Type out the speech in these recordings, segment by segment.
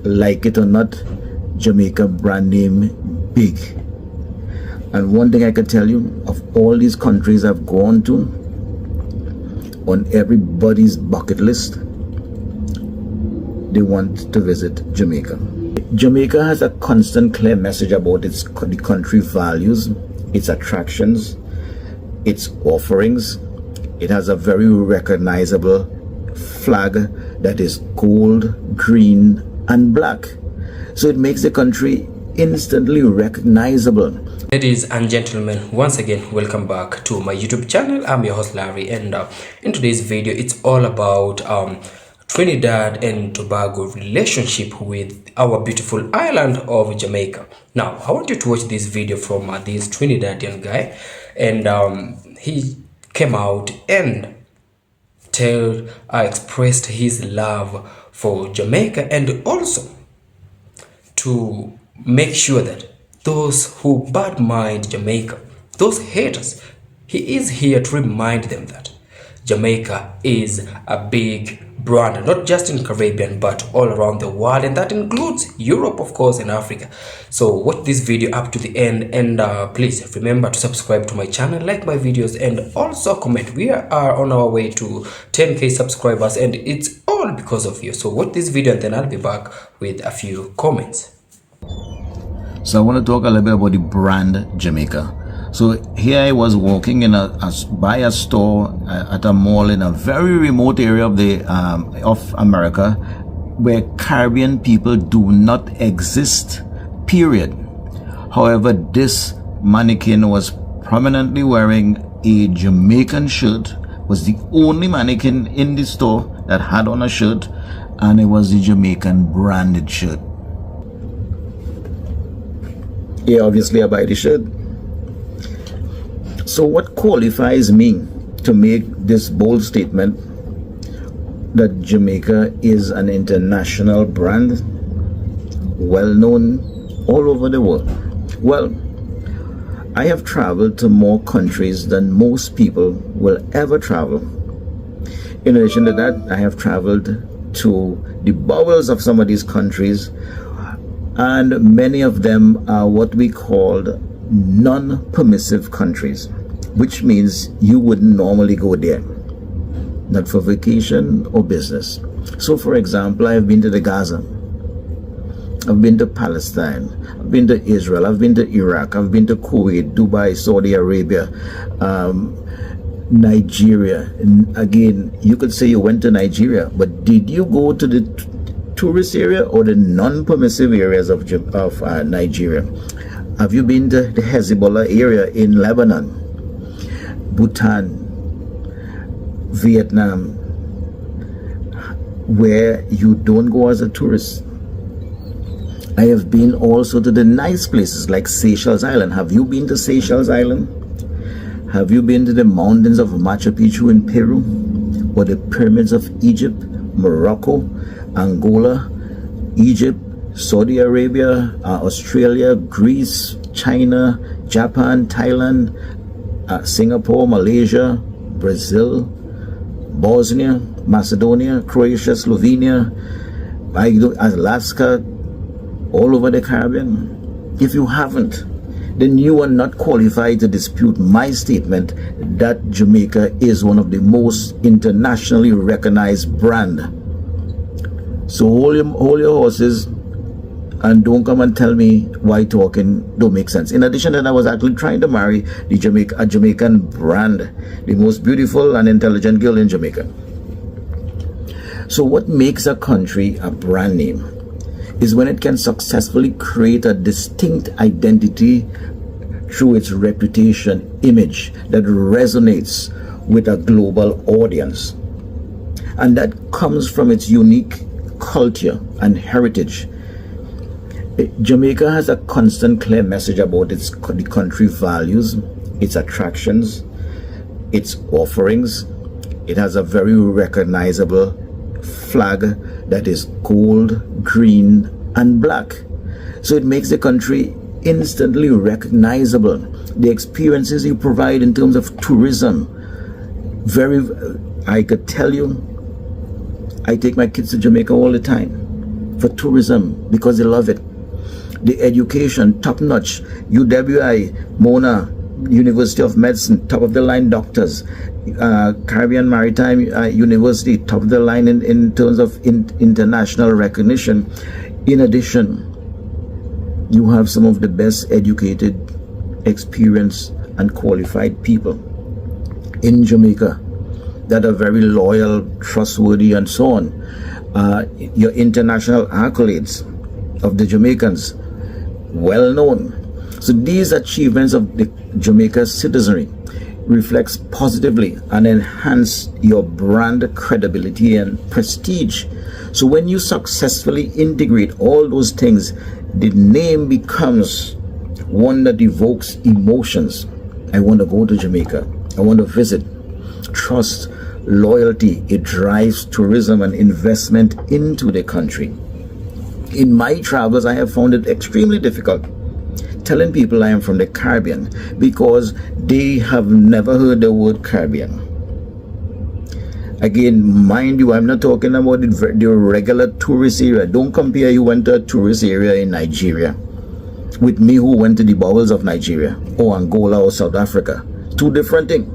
like it or not, Jamaica brand name big. And one thing I can tell you, of all these countries I've gone to, on everybody's bucket list, they want to visit Jamaica. Jamaica has a constant clear message about the country values, its attractions, its offerings. It has a very recognizable flag that is gold, green, and black. So it makes the country instantly recognizable. Ladies and gentlemen, once again, welcome back to my YouTube channel. I'm your host Larry, and in today's video, it's all about Trinidad and Tobago relationship with our beautiful island of Jamaica. Now, I want you to watch this video from this Trinidadian guy, and he came out and expressed his love for Jamaica, and also to make sure that those who bad mind Jamaica, those haters, he is here to remind them that Jamaica is a big brand, not just in Caribbean but all around the world, and that includes Europe, of course, and Africa. So watch this video up to the end, and please remember to subscribe to my channel, like my videos, and also comment. We are on our way to 10k subscribers, and it's all because of you. So watch this video, and then I'll be back with a few comments. So I want to talk a little bit about the brand Jamaica. So here I was walking in by a store at a mall in a very remote area of America, where Caribbean people do not exist, period. However, this mannequin was prominently wearing a Jamaican shirt, was the only mannequin in the store that had on a shirt, and it was the Jamaican branded shirt. Yeah, obviously I buy the shirt. So what qualifies me to make this bold statement that Jamaica is an international brand, well known all over the world? Well, I have traveled to more countries than most people will ever travel. In addition to that, I have traveled to the bowels of some of these countries, and many of them are what we call non-permissive countries, which means you wouldn't normally go there, not for vacation or business. So for example, I've been to the Gaza, I've been to Palestine, I've been to Israel, I've been to Iraq, I've been to Kuwait, Dubai, Saudi Arabia, Nigeria. And again, you could say you went to Nigeria, but did you go to the tourist area or the non-permissive areas of Nigeria? Have you been to the Hezbollah area in Lebanon, Bhutan, Vietnam, where you don't go as a tourist? I have been also to the nice places like Seychelles Island. Have you been to Seychelles Island? Have you been to the mountains of Machu Picchu in Peru, or the pyramids of Egypt, Morocco, Angola, Egypt, Saudi Arabia, Australia, Greece, China, Japan, Thailand, Singapore, Malaysia, Brazil, Bosnia, Macedonia, Croatia, Slovenia, Alaska, all over the Caribbean? If you haven't, then you are not qualified to dispute my statement that Jamaica is one of the most internationally recognized brand. So hold your horses and don't come and tell me why talking don't make sense. In addition to that, I was actually trying to marry a Jamaican brand, the most beautiful and intelligent girl in Jamaica. So what makes a country a brand name is when it can successfully create a distinct identity through its reputation, image that resonates with a global audience. And that comes from its unique culture and heritage. Jamaica has a constant clear message about the country values, its attractions, its offerings. It has a very recognizable flag that is gold, green, and black. So it makes the country instantly recognizable. The experiences you provide in terms of tourism, I could tell you, I take my kids to Jamaica all the time. for tourism because they love it. The education, top notch. UWI, Mona, University of Medicine, top of the line doctors. Caribbean Maritime University, top of the line in terms of international recognition. In addition, you have some of the best educated, experienced, and qualified people in Jamaica that are very loyal, trustworthy, and so on. Your international accolades of the Jamaicans, well known. So these achievements of the Jamaica's citizenry reflects positively and enhance your brand credibility and prestige. So when you successfully integrate all those things, the name becomes one that evokes emotions. I want to go to Jamaica. I want to visit. Trust, loyalty, it drives tourism and investment into the country. In my travels, I have found it extremely difficult telling people I am from the Caribbean because they have never heard the word Caribbean. Again, mind you, I'm not talking about the regular tourist area. Don't compare you went to a tourist area in Nigeria with me who went to the bowels of Nigeria or Angola or South Africa. Two different things.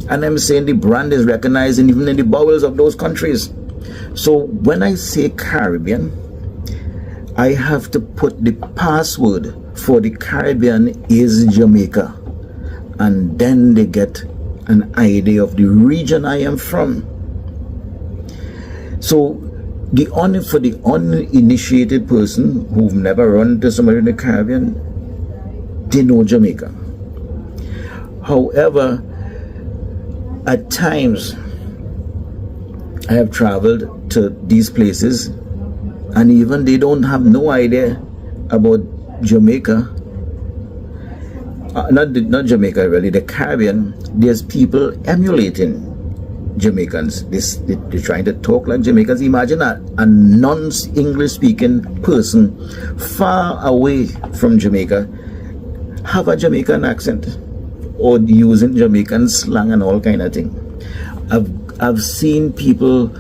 And I'm saying the brand is recognized even in the bowels of those countries. So when I say Caribbean, I have to put the password for the Caribbean is Jamaica. And then they get an idea of the region I am from. So for the uninitiated person who've never run to somewhere in the Caribbean, they know Jamaica. However, at times I have traveled to these places and even they don't have no idea about Jamaica. Not Jamaica really, the Caribbean. There's people emulating Jamaicans. They're trying to talk like Jamaicans. Imagine a non-English speaking person far away from Jamaica have a Jamaican accent or using Jamaican slang and all kind of thing. I've seen people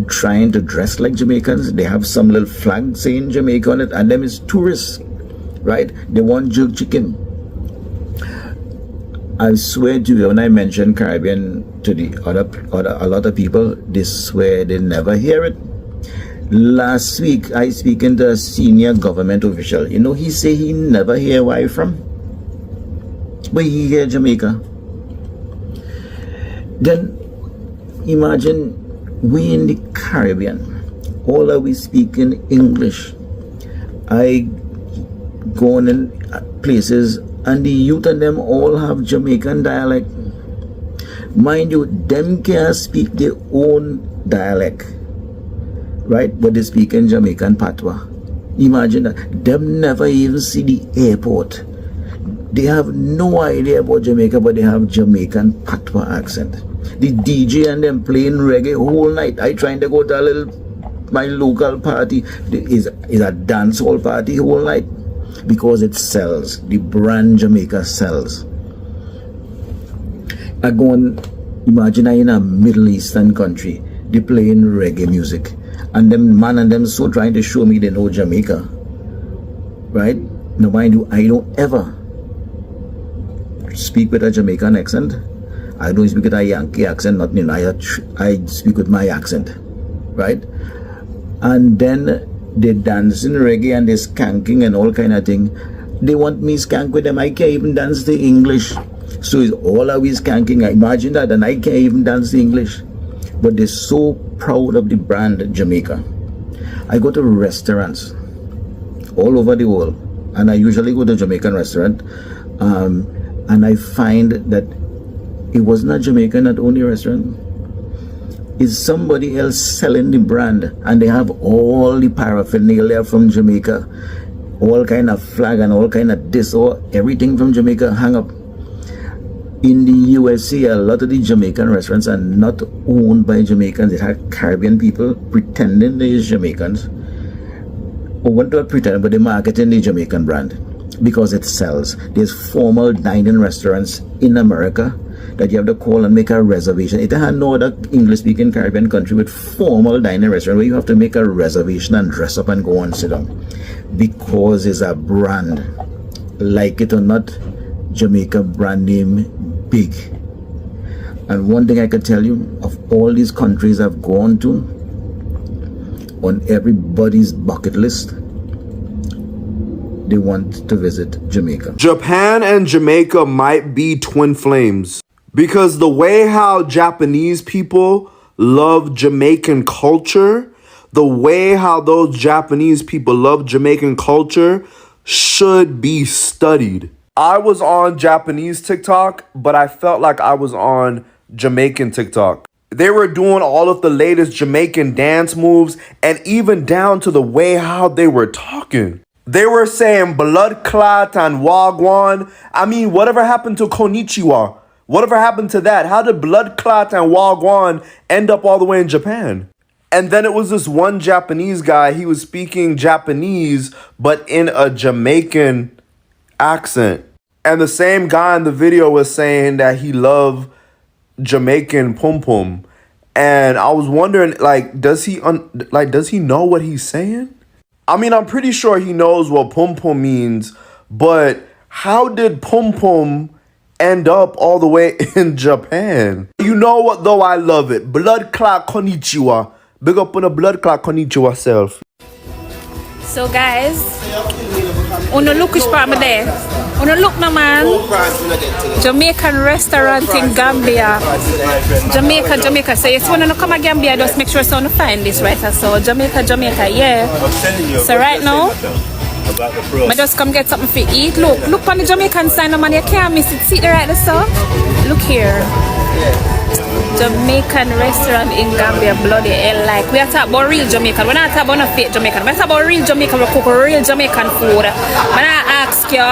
trying to dress like Jamaicans. They have some little flag saying Jamaica on it, and them is tourists, right? They want jerk chicken. I swear to you, when I mention Caribbean to the a lot of people, they swear they never hear it. Last week, I speaking to a senior government official. You know, he say he never hear where I from, but he hear Jamaica. Then imagine we in the Caribbean, all are we speaking English. I go in places and the youth and them all have Jamaican dialect. Mind you, them can't speak their own dialect, right? But they speak in Jamaican patois. Imagine that. Them never even see the airport. They have no idea about Jamaica, but they have Jamaican patois accent. The DJ and them playing reggae whole night. I trying to go to my local party. Is a dance hall party whole night because it sells. The brand Jamaica sells. I go and imagine I in a Middle Eastern country. They playing reggae music, and them man and them so trying to show me they know Jamaica, right? Now mind you, I don't ever speak with a Jamaican accent. I don't speak with a Yankee accent, nothing. I speak with my accent, right? And then they dancing reggae and they skanking and all kind of thing. They want me skank with them. I can't even dance the English. So it's all always skanking. I imagine that, and I can't even dance the English. But they're so proud of the brand Jamaica. I go to restaurants all over the world, and I usually go to Jamaican restaurant, and I find that it was not Jamaican at only restaurant. It's somebody else selling the brand, and they have all the paraphernalia from Jamaica, all kind of flag and all kind of this or everything from Jamaica hang up. In the USA, a lot of the Jamaican restaurants are not owned by Jamaicans. It had Caribbean people pretending they is Jamaicans, or want to pretend, but they're marketing the Jamaican brand because it sells. There's formal dining restaurants in America that you have to call and make a reservation. It had no other English-speaking Caribbean country with formal dining restaurant where you have to make a reservation and dress up and go and sit down. Because it's a brand. Like it or not, Jamaica brand name big. And one thing I could tell you, of all these countries I've gone to, on everybody's bucket list, they want to visit Jamaica. Japan and Jamaica might be twin flames because the way how Japanese people love Jamaican culture, the way how those Japanese people love Jamaican culture should be studied. I was on Japanese TikTok, but I felt like I was on Jamaican TikTok. They were doing all of the latest Jamaican dance moves and even down to the way how they were talking. They were saying blood clot and wagwan. I mean, whatever happened to konnichiwa? Whatever happened to that? How did blood clot and wagwan end up all the way in Japan? And then it was this one Japanese guy. He was speaking Japanese, but in a Jamaican accent. And the same guy in the video was saying that he loved Jamaican pum pum. And I was wondering, like, does he know what he's saying? I mean, I'm pretty sure he knows what pum pum means, but how did pum pum end up all the way in Japan? You know what, though? I love it. Blood clot konnichiwa. Big up on the blood clot konnichiwa self. So guys, uno look which part there. Uno look na man. Jamaican restaurant in Gambia. Jamaica. So if you wanna come to Gambia, just make sure someone find this right. So Jamaica, yeah. So right now, I just come get something to eat. Look on the Jamaican sign, man. You can't miss it. See it right there, so. Look here. Jamaican restaurant in Gambia, bloody hell. Like, we are talking about real Jamaican. We're not talking about no fake Jamaican. We're talking about real Jamaican. We cook real Jamaican food. When I ask you,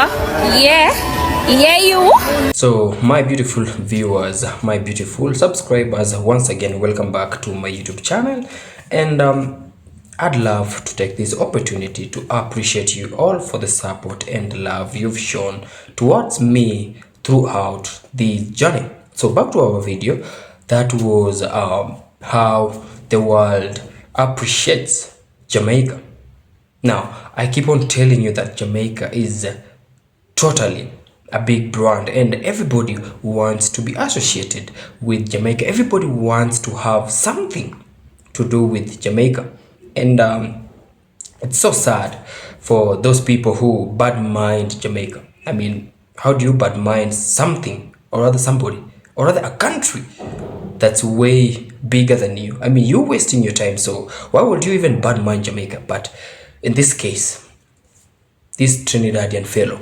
yeah, you. So my beautiful viewers, my beautiful subscribers, once again welcome back to my YouTube channel. And I'd love to take this opportunity to appreciate you all for the support and love you've shown towards me throughout the journey. So back to our video. That was how the world appreciates Jamaica. Now, I keep on telling you that Jamaica is totally a big brand and everybody wants to be associated with Jamaica. Everybody wants to have something to do with Jamaica. And it's so sad for those people who bad mind Jamaica. I mean, how do you bad mind something or rather somebody or rather a country that's way bigger than you? I mean, you're wasting your time, so why would you even bad mind Jamaica? But in this case, this Trinidadian fellow,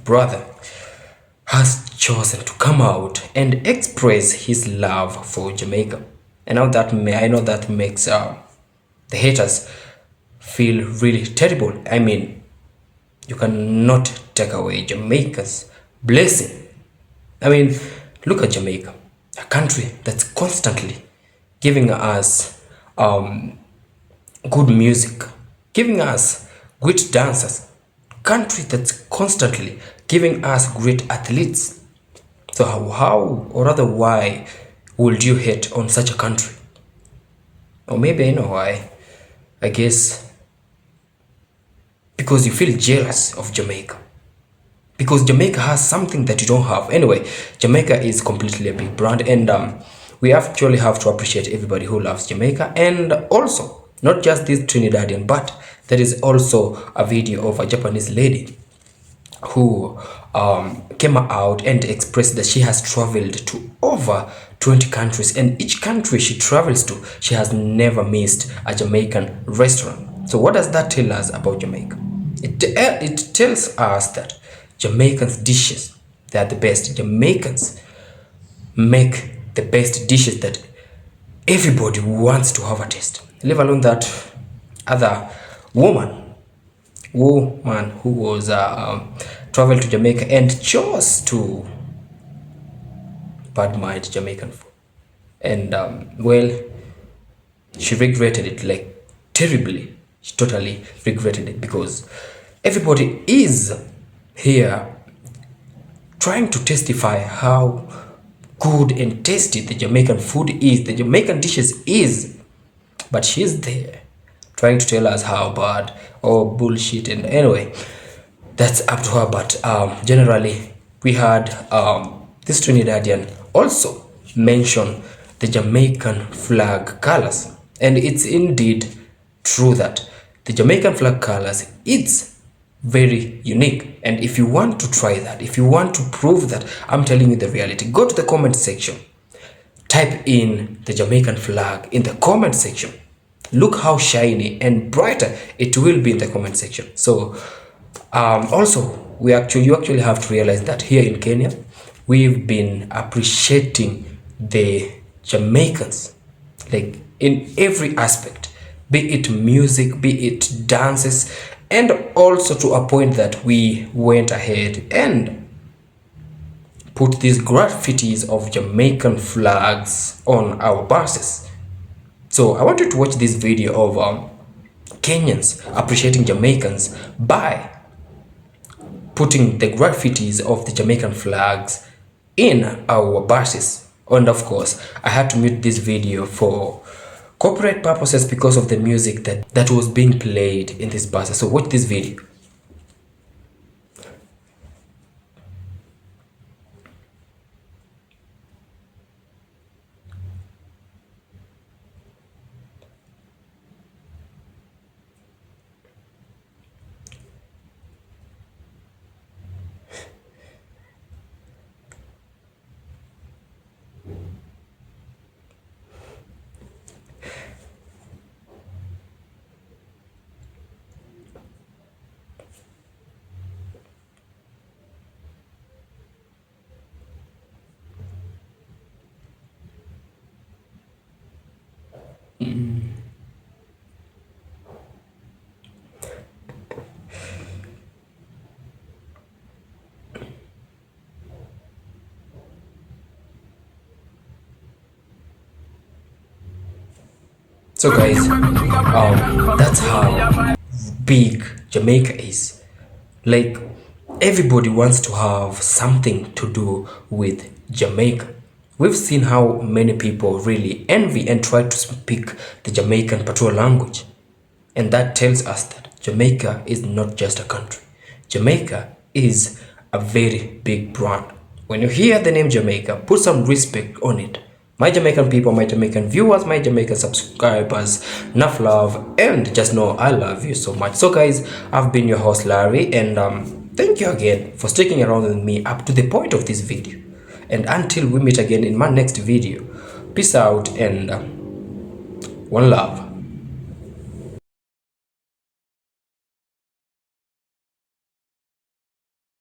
brother, has chosen to come out and express his love for Jamaica. And now that I know that makes the haters feel really terrible. I mean, you cannot take away Jamaica's blessing. I mean, look at Jamaica, a country that's constantly giving us good music, giving us great dancers, country that's constantly giving us great athletes. So how or rather why would you hate on such a country? Or maybe I know why. I guess because you feel jealous of Jamaica. Because Jamaica has something that you don't have. Anyway, Jamaica is completely a big brand, and we actually have to appreciate everybody who loves Jamaica. And also, not just this Trinidadian, but there is also a video of a Japanese lady who came out and expressed that she has traveled to over 20 countries, and each country she travels to, she has never missed a Jamaican restaurant. So what does that tell us about Jamaica? It tells us that Jamaicans dishes, they are the best. Jamaicans make the best dishes that everybody wants to have a taste. Leave alone that other woman who was traveled to Jamaica and chose to bad mind Jamaican food. And well, she regretted it like terribly. She totally regretted it because everybody is here trying to testify how good and tasty the Jamaican food is, the Jamaican dishes is. But she's there trying to tell us how bad or bullshit. And anyway, that's up to her. But generally, we had this Trinidadian also mention the Jamaican flag colors. And it's indeed true that the Jamaican flag colors, it's very unique. And if you want to try that, if you want to prove that I'm telling you the reality, go to the comment section, type in the Jamaican flag in the comment section. Look how shiny and brighter it will be in the comment section. So also you actually have to realize that here in Kenya we've been appreciating the Jamaicans like in every aspect, be it music, be it dances, and also to a point that we went ahead and put these graffitis of Jamaican flags on our buses. So I want you to watch this video of Kenyans appreciating Jamaicans by putting the graffitis of the Jamaican flags in our buses. And of course, I had to mute this video for copyright purposes because of the music that was being played in this buses. So watch this video. So guys, that's how big Jamaica is. Like, everybody wants to have something to do with Jamaica. We've seen how many people really envy and try to speak the Jamaican patois language. And that tells us that Jamaica is not just a country. Jamaica is a very big brand. When you hear the name Jamaica, put some respect on it. My Jamaican people, my Jamaican viewers, my Jamaican subscribers, enough love, and just know I love you so much. So guys, I've been your host Larry, and thank you again for sticking around with me up to the point of this video. And until we meet again in my next video, peace out and one love.